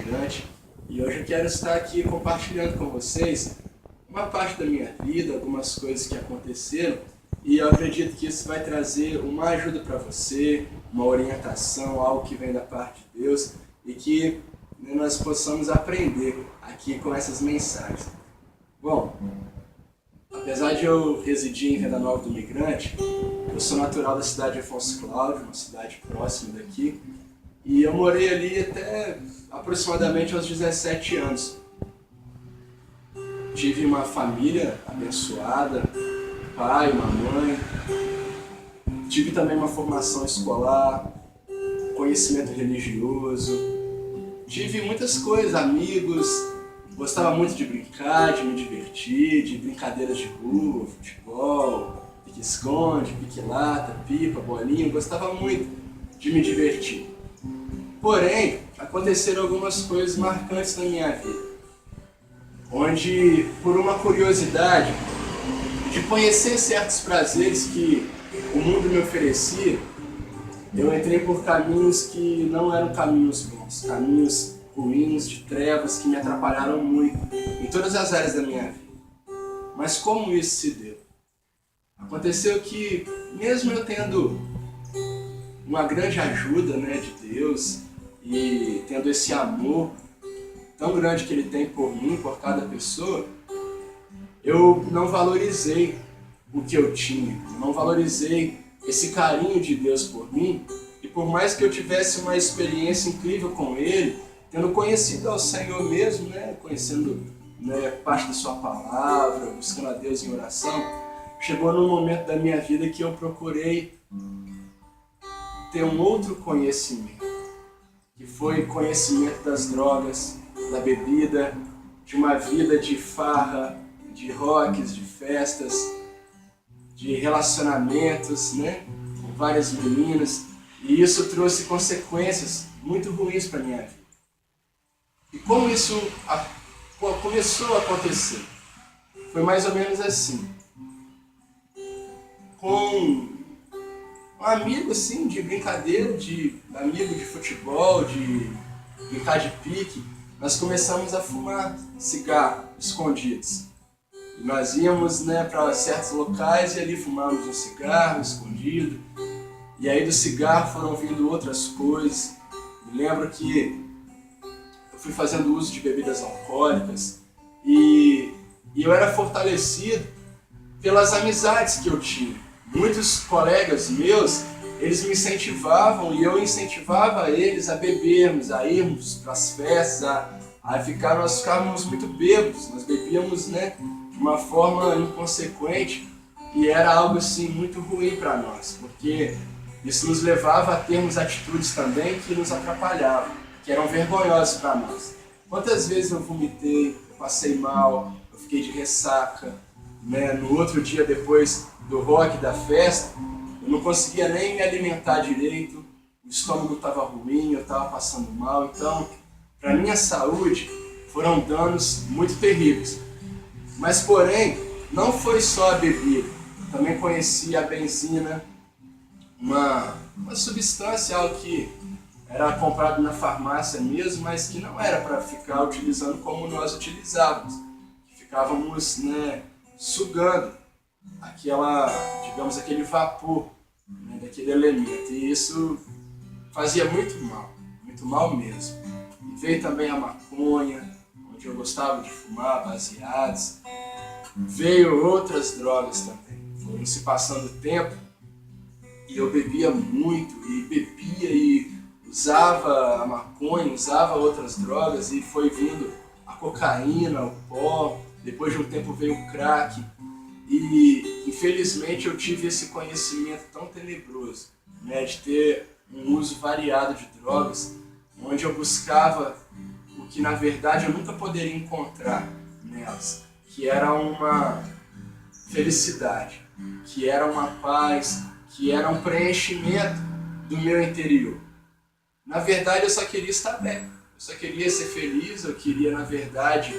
Mirante e hoje eu quero estar aqui compartilhando com vocês uma parte da minha vida, algumas coisas que aconteceram e eu acredito que isso vai trazer uma ajuda para você, uma orientação, algo que vem da parte de Deus e que nós possamos aprender aqui com essas mensagens. Bom, apesar de eu residir em Venda Nova do Migrante, eu sou natural da cidade de Afonso Cláudio, uma cidade próxima daqui, e eu morei ali até aproximadamente aos 17 anos. Tive uma família abençoada, pai, uma mãe, tive também uma formação escolar, conhecimento religioso, tive muitas coisas, amigos, gostava muito de brincar, de me divertir, de brincadeiras de rua, futebol, pique-esconde, pique-lata, pipa, bolinha, gostava muito de me divertir. Porém, aconteceram algumas coisas marcantes na minha vida, onde, por uma curiosidade de conhecer certos prazeres que o mundo me oferecia, eu entrei por caminhos que não eram caminhos bons, caminhos ruins, de trevas, que me atrapalharam muito em todas as áreas da minha vida. Mas como isso se deu? Aconteceu que, mesmo eu tendo uma grande ajuda, de Deus, e tendo esse amor tão grande que Ele tem por mim, por cada pessoa, eu não valorizei o que eu tinha, não valorizei esse carinho de Deus por mim, e por mais que eu tivesse uma experiência incrível com Ele, tendo conhecido ao Senhor mesmo, conhecendo parte da sua palavra, buscando a Deus em oração, chegou num momento da minha vida que eu procurei ter um outro conhecimento, que foi conhecimento das drogas, da bebida, de uma vida de farra, de rocks, de festas, de relacionamentos, com várias meninas, e isso trouxe consequências muito ruins para a minha vida. E como isso começou a acontecer? Foi mais ou menos assim. Com um amigo assim, de brincadeira, amigo de futebol, de brincar de pique, nós começamos a fumar cigarro escondidos. E nós íamos para certos locais e ali fumávamos um cigarro escondido. E aí do cigarro foram vindo outras coisas. Me lembro que eu fui fazendo uso de bebidas alcoólicas e eu era fortalecido pelas amizades que eu tinha. Muitos colegas meus, eles me incentivavam e eu incentivava eles a bebermos, a irmos para as festas, nós ficávamos muito bêbados, nós bebíamos de uma forma inconsequente e era algo assim muito ruim para nós, porque isso nos levava a termos atitudes também que nos atrapalhavam, que eram vergonhosas para nós. Quantas vezes eu vomitei, eu passei mal, eu fiquei de ressaca, no outro dia depois do rock, da festa, eu não conseguia nem me alimentar direito, o estômago estava ruim, eu estava passando mal, então, para minha saúde, foram danos muito terríveis. Mas, porém, não foi só a bebida, eu também conheci a benzina, uma substância, algo que era comprado na farmácia mesmo, mas que não era para ficar utilizando como nós utilizávamos. Ficávamos sugando aquele vapor daquele elemento. E isso fazia muito mal mesmo. E veio também a maconha, onde eu gostava de fumar, baseados. Veio outras drogas também. Foram se passando o tempo e eu bebia muito, e usava a maconha, usava outras drogas, e foi vindo a cocaína, o pó, depois de um tempo veio o crack, e infelizmente eu tive esse conhecimento tão tenebroso, de ter um uso variado de drogas, onde eu buscava o que na verdade eu nunca poderia encontrar nelas, que era uma felicidade, que era uma paz, que era um preenchimento do meu interior. Na verdade, eu só queria estar bem, eu só queria ser feliz, eu queria, na verdade,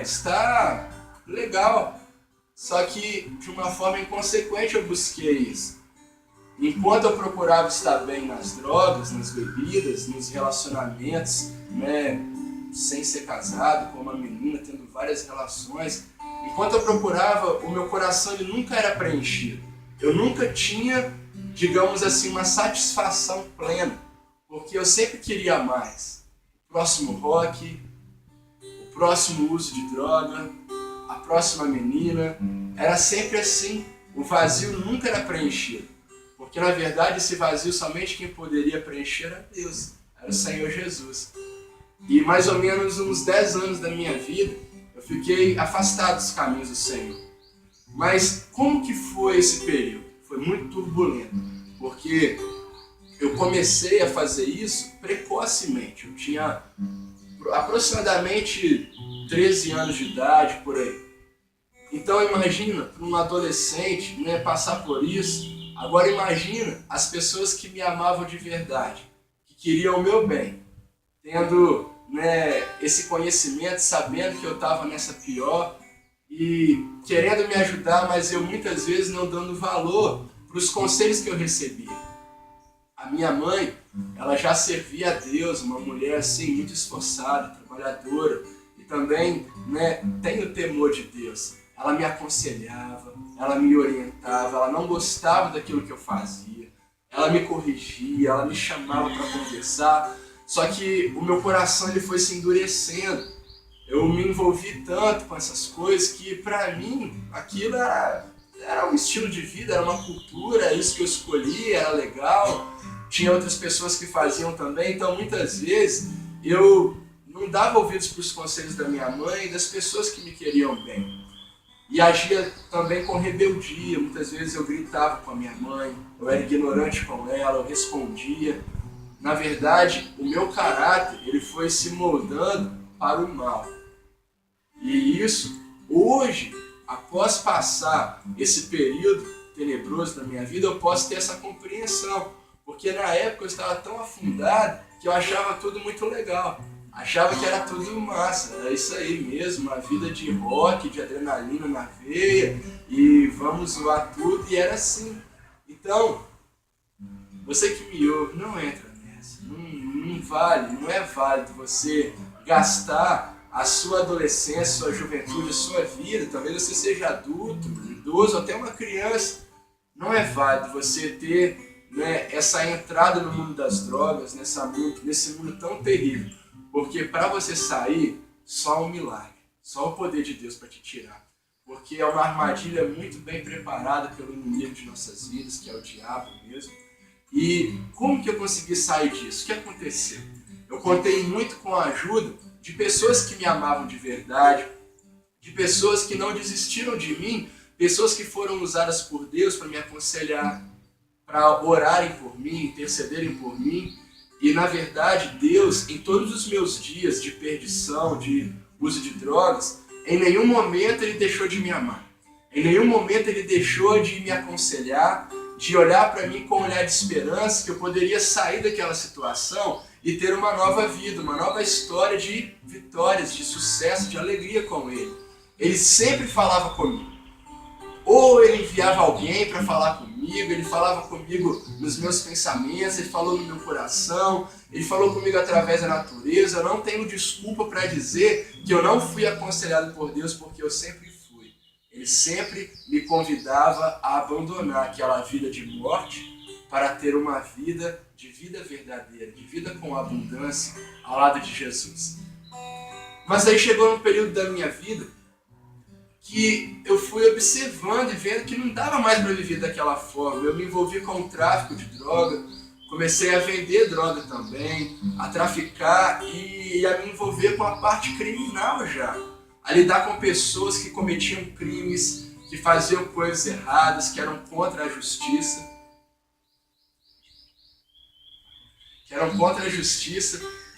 estar legal. Só que, de uma forma inconsequente, eu busquei isso. Enquanto eu procurava estar bem nas drogas, nas bebidas, nos relacionamentos, né, sem ser casado, com uma menina, tendo várias relações. Enquanto eu procurava, o meu coração ele nunca era preenchido. Eu nunca tinha, digamos assim, uma satisfação plena, porque eu sempre queria mais. O próximo rock, o próximo uso de droga, a próxima menina, era sempre assim. O vazio nunca era preenchido, porque na verdade esse vazio somente quem poderia preencher era Deus, era o Senhor Jesus. E mais ou menos uns 10 anos da minha vida, eu fiquei afastado dos caminhos do Senhor. Mas como que foi esse período? Foi muito turbulento, porque eu comecei a fazer isso precocemente. Eu tinha aproximadamente 13 anos de idade, por aí. Então imagina, para um adolescente, né, passar por isso. Agora imagina as pessoas que me amavam de verdade, que queriam o meu bem, tendo, né, esse conhecimento, sabendo que eu estava nessa pior e querendo me ajudar, mas eu muitas vezes não dando valor para os conselhos que eu recebia. A minha mãe, ela já servia a Deus, uma mulher assim muito esforçada, trabalhadora e também, né, tem o temor de Deus. Ela me aconselhava, ela me orientava, ela não gostava daquilo que eu fazia, ela me corrigia, ela me chamava para conversar. Só que o meu coração ele foi se endurecendo. Eu me envolvi tanto com essas coisas que para mim aquilo era um estilo de vida, era uma cultura, era isso que eu escolhi, era legal. Tinha outras pessoas que faziam também, então muitas vezes eu não dava ouvidos para os conselhos da minha mãe e das pessoas que me queriam bem. E agia também com rebeldia, muitas vezes eu gritava com a minha mãe, eu era ignorante com ela, eu respondia. Na verdade, o meu caráter ele foi se moldando para o mal. E isso, hoje, após passar esse período tenebroso da minha vida, eu posso ter essa compreensão. Porque na época eu estava tão afundado que eu achava tudo muito legal. Achava que era tudo massa, era isso aí mesmo, uma vida de rock, de adrenalina na veia, e vamos zoar tudo, e era assim. Então, você que me ouve, não entra nessa, não vale, não é válido você gastar a sua adolescência, sua juventude, a sua vida, talvez você seja adulto, idoso, até uma criança, não é válido você ter, né, essa entrada no mundo das drogas, nesse mundo tão terrível. Porque para você sair, só um milagre, só o poder de Deus para te tirar. Porque é uma armadilha muito bem preparada pelo inimigo de nossas vidas, que é o diabo mesmo. E como que eu consegui sair disso? O que aconteceu? Eu contei muito com a ajuda de pessoas que me amavam de verdade, de pessoas que não desistiram de mim, pessoas que foram usadas por Deus para me aconselhar, para orarem por mim, intercederem por mim. E na verdade, Deus, em todos os meus dias de perdição, de uso de drogas, em nenhum momento Ele deixou de me amar. Em nenhum momento Ele deixou de me aconselhar, de olhar para mim com um olhar de esperança, que eu poderia sair daquela situação e ter uma nova vida, uma nova história de vitórias, de sucesso, de alegria com Ele. Ele sempre falava comigo. Ou Ele enviava alguém para falar comigo, Ele falava comigo nos meus pensamentos, Ele falou no meu coração, Ele falou comigo através da natureza. Eu não tenho desculpa para dizer que eu não fui aconselhado por Deus, porque eu sempre fui. Ele sempre me convidava a abandonar aquela vida de morte para ter uma vida de vida verdadeira, de vida com abundância ao lado de Jesus. Mas aí chegou um período da minha vida que eu fui observando e vendo que não dava mais para viver daquela forma. Eu me envolvi com o tráfico de droga, comecei a vender droga também, a traficar e a me envolver com a parte criminal já. A lidar com pessoas que cometiam crimes, que faziam coisas erradas, que eram contra a justiça.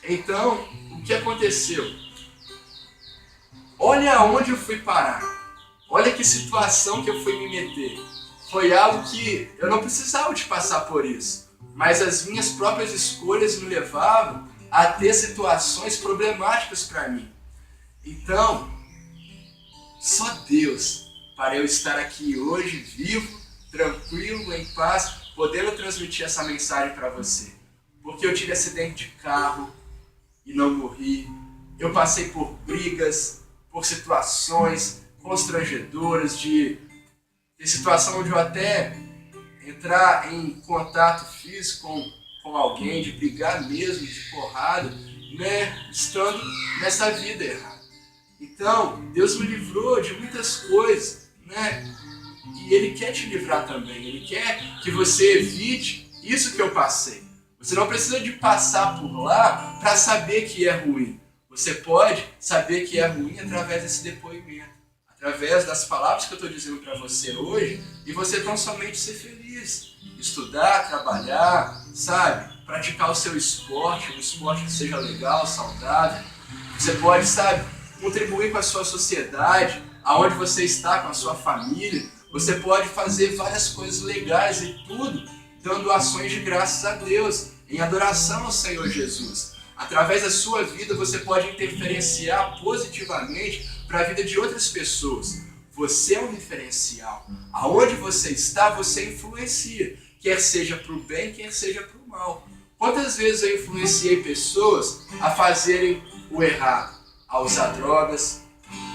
Então, o que aconteceu? Olha aonde eu fui parar. Olha que situação que eu fui me meter. Foi algo que eu não precisava de passar por isso. Mas as minhas próprias escolhas me levavam a ter situações problemáticas para mim. Então, só Deus para eu estar aqui hoje, vivo, tranquilo, em paz, podendo transmitir essa mensagem para você. Porque eu tive acidente de carro, e não morri. Eu passei por brigas, por situações constrangedoras, de situação onde eu até entrar em contato físico com alguém, de brigar mesmo, de porrada, né, estando nessa vida errada. Então, Deus me livrou de muitas coisas, né? E Ele quer te livrar também. Ele quer que você evite isso que eu passei. Você não precisa de passar por lá para saber que é ruim. Você pode saber que é ruim através desse depoimento, através das palavras que eu estou dizendo para você hoje, e você tão somente ser feliz, estudar, trabalhar, sabe? Praticar o seu esporte, um esporte que seja legal, saudável. Você pode, sabe, contribuir com a sua sociedade, aonde você está, com a sua família. Você pode fazer várias coisas legais e tudo dando ações de graças a Deus, em adoração ao Senhor Jesus. Através da sua vida você pode interferenciar positivamente para a vida de outras pessoas. Você é um referencial. Aonde você está, você influencia, quer seja para o bem, quer seja para o mal. Quantas vezes eu influenciei pessoas a fazerem o errado, a usar drogas,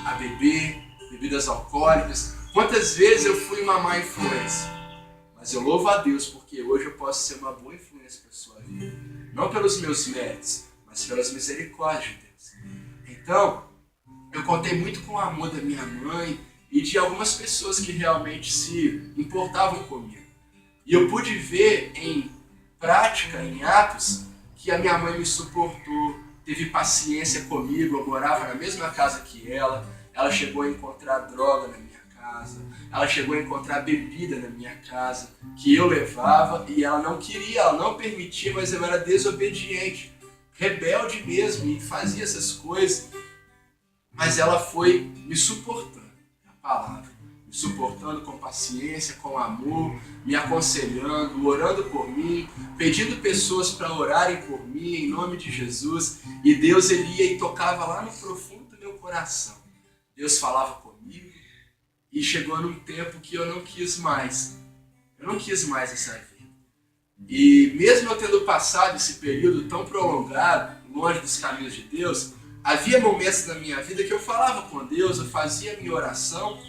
a beber, bebidas alcoólicas? Quantas vezes eu fui uma má influência? Mas eu louvo a Deus porque hoje eu posso ser uma boa influência para a sua vida. Não pelos meus méritos, mas pelas misericórdias de Deus. Então, eu contei muito com o amor da minha mãe e de algumas pessoas que realmente se importavam comigo. E eu pude ver em prática, em atos, que a minha mãe me suportou, teve paciência comigo. Eu morava na mesma casa que ela chegou a encontrar droga na minha casa, ela chegou a encontrar bebida na minha casa, que eu levava, e ela não queria, ela não permitia, mas eu era desobediente, rebelde mesmo, e fazia essas coisas. Mas ela foi me suportando, a palavra, me suportando com paciência, com amor, me aconselhando, orando por mim, pedindo pessoas para orarem por mim, em nome de Jesus. E Deus, Ele ia e tocava lá no profundo do meu coração. Deus falava comigo, e chegou num tempo que eu não quis mais. Eu não quis mais essa vida. E mesmo eu tendo passado esse período tão prolongado, longe dos caminhos de Deus, havia momentos na minha vida que eu falava com Deus, eu fazia a minha oração,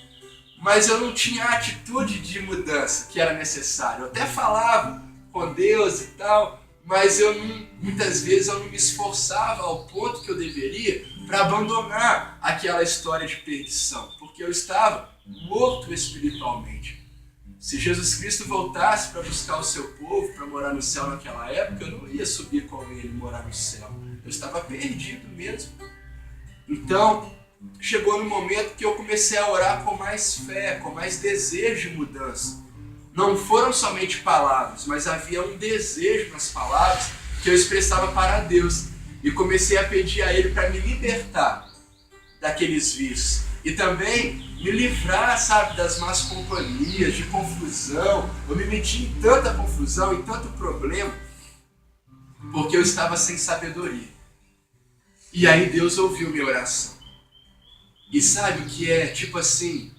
mas eu não tinha a atitude de mudança que era necessária. Eu até falava com Deus e tal, mas muitas vezes eu não me esforçava ao ponto que eu deveria para abandonar aquela história de perdição, porque eu estava morto espiritualmente. Se Jesus Cristo voltasse para buscar o seu povo, para morar no céu naquela época, eu não ia subir com ele e morar no céu. Eu estava perdido mesmo. Então, chegou no momento que eu comecei a orar com mais fé, com mais desejo de mudança. Não foram somente palavras, mas havia um desejo nas palavras que eu expressava para Deus. E comecei a pedir a Ele para me libertar daqueles vícios. E também me livrar, sabe, das más companhias, de confusão. Eu me meti em tanta confusão, em tanto problema, porque eu estava sem sabedoria. E aí Deus ouviu minha oração. E sabe o que é, tipo assim,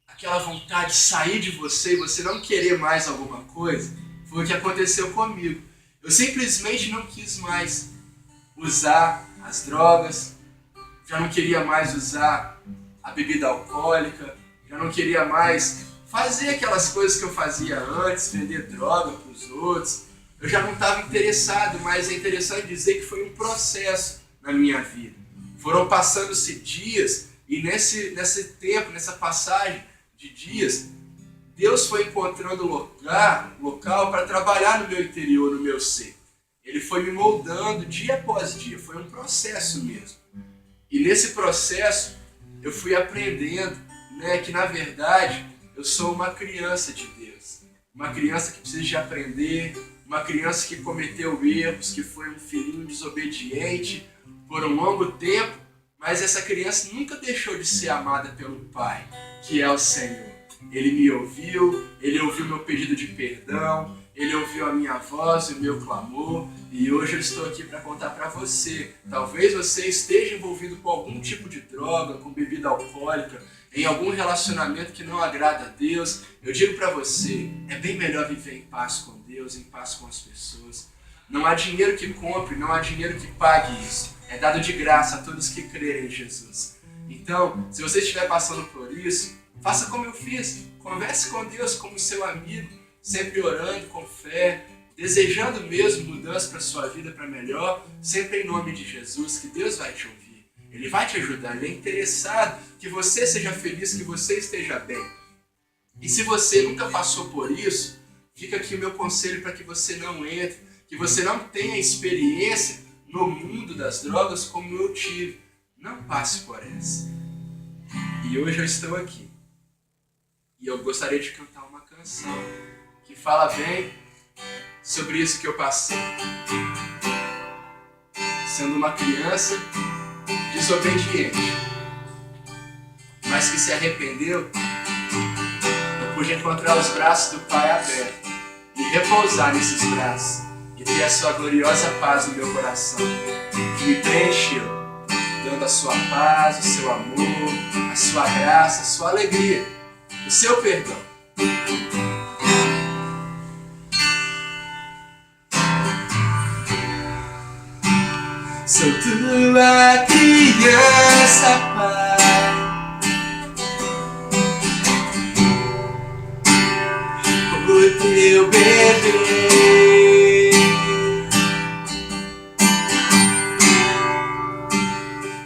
aquela vontade de sair de você e você não querer mais alguma coisa? Foi o que aconteceu comigo. Eu simplesmente não quis mais usar as drogas, já não queria mais usar a bebida alcoólica, já não queria mais fazer aquelas coisas que eu fazia antes, vender droga para os outros. Eu já não estava interessado, mas é interessante dizer que foi um processo na minha vida. Foram passando-se dias e nesse tempo, nessa passagem de dias, Deus foi encontrando local para trabalhar no meu interior, no meu ser. Ele foi me moldando dia após dia, foi um processo mesmo. E nesse processo eu fui aprendendo, né, que na verdade eu sou uma criança de Deus. Uma criança que precisa de aprender, uma criança que cometeu erros, que foi um filhinho desobediente por um longo tempo, mas essa criança nunca deixou de ser amada pelo Pai, que é o Senhor. Ele me ouviu, Ele ouviu meu pedido de perdão, Ele ouviu a minha voz e o meu clamor, e hoje eu estou aqui para contar para você. Talvez você esteja envolvido com algum tipo de droga, com bebida alcoólica, em algum relacionamento que não agrada a Deus. Eu digo para você, é bem melhor viver em paz com Deus, em paz com as pessoas. Não há dinheiro que compre, não há dinheiro que pague isso. É dado de graça a todos que crerem em Jesus. Então, se você estiver passando por isso, faça como eu fiz. Converse com Deus como seu amigo, sempre orando com fé, desejando mesmo mudança para a sua vida para melhor, sempre em nome de Jesus, que Deus vai te ouvir. Ele vai te ajudar, Ele é interessado que você seja feliz, que você esteja bem. E se você nunca passou por isso, fica aqui o meu conselho para que você não entre, que você não tenha experiência no mundo das drogas como eu tive. Não passe por essa. E hoje eu estou aqui. E eu gostaria de cantar uma canção que fala bem sobre isso que eu passei. Sendo uma criança desobediente, mas que se arrependeu, eu pude encontrar os braços do Pai abertos e repousar nesses braços e ter a sua gloriosa paz no meu coração, que me preencheu, dando a sua paz, o seu amor, a sua graça, a sua alegria, o seu perdão. Sou tua criança, Pai, o teu bebê.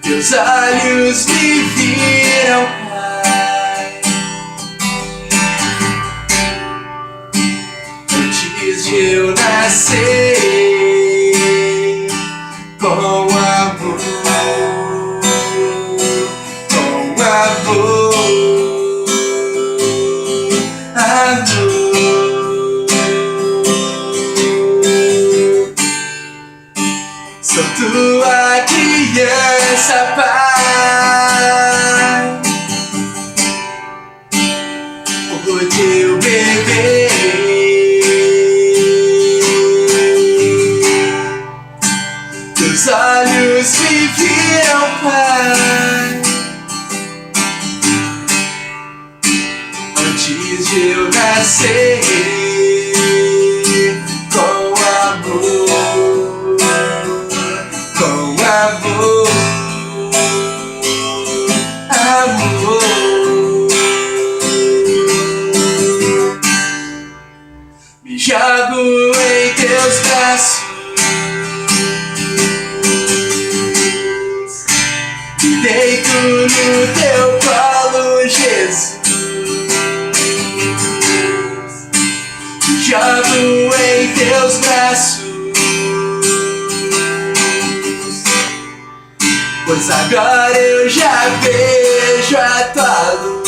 Teus olhos me viram, Pai, antes de eu nascer. Com amor, sou tua criança, Pai, o teu bebê. Teus olhos me viram, Pai, antes de eu nascer. Com amor, me jogo em teus braços, me deito no teu colo, Jesus. Me jogo em teus braços, pois agora eu já vejo a tua luz.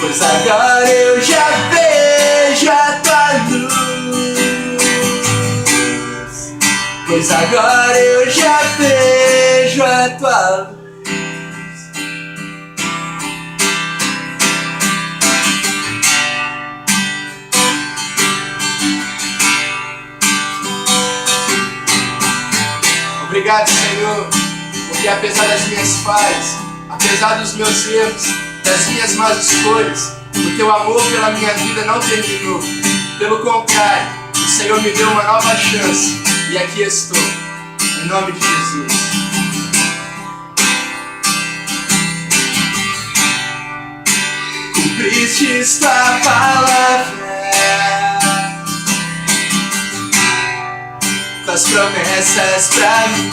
Pois agora eu já vejo a tua luz. Pois agora eu já vejo a tua luz. Obrigado, Senhor, porque apesar das minhas falhas, apesar dos meus erros, das minhas más escolhas, o teu amor pela minha vida não terminou. Pelo contrário, o Senhor me deu uma nova chance e aqui estou, em nome de Jesus. Cumpriste tua palavra, tuas promessas pra mim.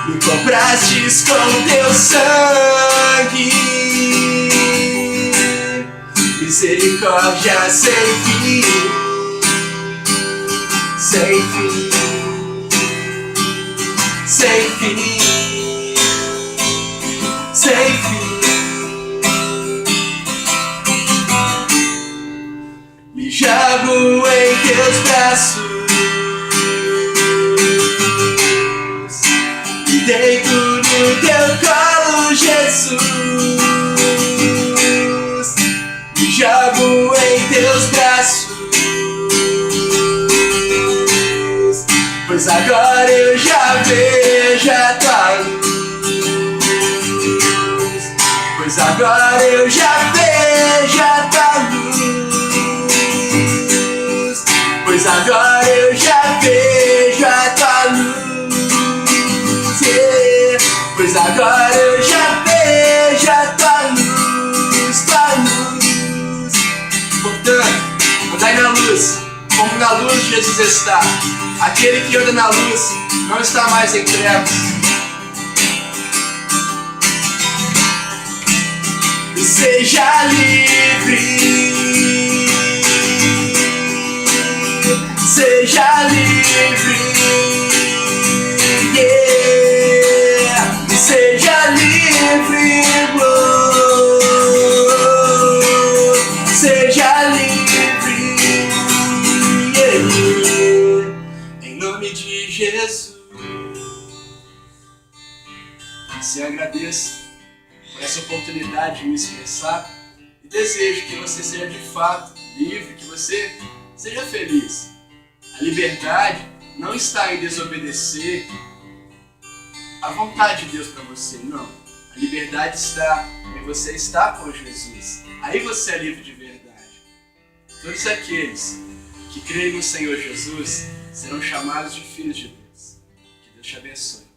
Me compraste com teu sangue, misericórdia sem fim, sem fim, sem fim, sem fim. Me jogo em teus braços, me deito no teu colo, Jesus. Me jogo em teus braços, pois agora eu já vejo a tua luz. Pois agora eu já vejo andai na luz, como na luz Jesus está. Aquele que anda na luz não está mais em trevas. Seja livre, seja livre, yeah. Seja livre, seja livre, yeah. Em nome de Jesus. Se agradeço por essa oportunidade de me expressar e desejo que você seja de fato livre, que você seja feliz. A liberdade não está em desobedecer a vontade de Deus para você, não. A liberdade está em você estar com Jesus. Aí você é livre de verdade. Todos aqueles que creem no Senhor Jesus serão chamados de filhos de Deus. Que Deus te abençoe.